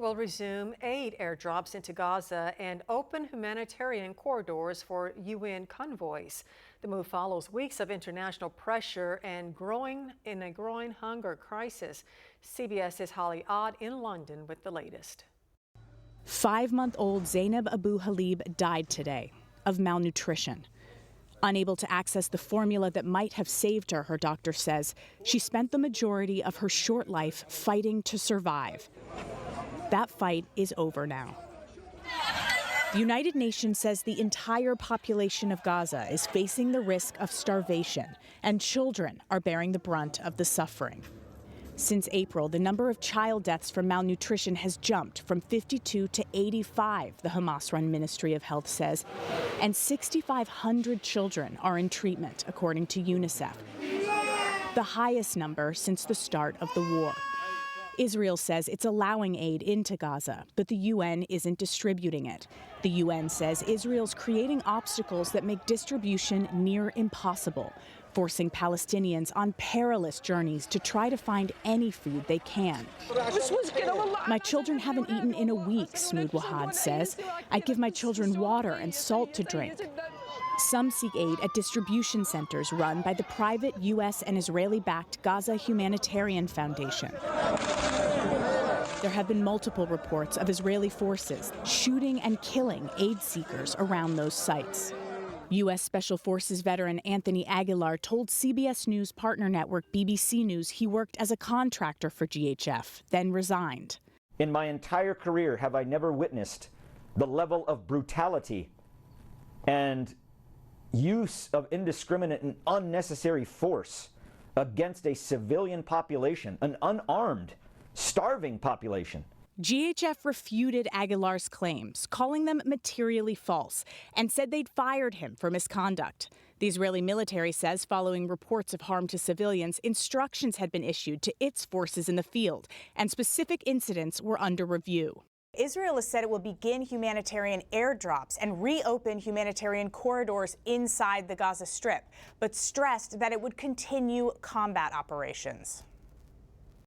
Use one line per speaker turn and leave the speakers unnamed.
will resume aid airdrops into Gaza and open humanitarian corridors for UN convoys. The move follows weeks of international pressure and a growing hunger crisis. CBS's Holly Ott in London with the latest.
5-month-old Zainab Abu Halib died today of malnutrition. Unable to access the formula that might have saved her, her doctor says, she spent the majority of her short life fighting to survive. That fight is over now. The United Nations says the entire population of Gaza is facing the risk of starvation, and children are bearing the brunt of the suffering. Since April, the number of child deaths from malnutrition has jumped from 52 to 85, the Hamas-run Ministry of Health says, and 6,500 children are in treatment, according to UNICEF, the highest number since the start of the war. Israel says it's allowing aid into Gaza, but the UN isn't distributing it. The UN says Israel's creating obstacles that make distribution near impossible, forcing Palestinians on perilous journeys to try to find any food they can. My children haven't eaten in a week, Smood Wahad says. I give my children water and salt to drink. Some seek aid at distribution centers run by the private U.S. and Israeli-backed Gaza Humanitarian Foundation. There have been multiple reports of Israeli forces shooting and killing aid seekers around those sites. U.S. Special Forces veteran Anthony Aguilar told CBS News partner network BBC News he worked as a contractor for GHF, then resigned.
In my entire career have I never witnessed the level of brutality and use of indiscriminate and unnecessary force against a civilian population, an unarmed, starving population.
GHF refuted Aguilar's claims, calling them materially false, and said they'd fired him for misconduct. The Israeli military says following reports of harm to civilians, instructions had been issued to its forces in the field, and specific incidents were under review.
Israel has said it will begin humanitarian airdrops and reopen humanitarian corridors inside the Gaza Strip, but stressed that it would continue combat operations.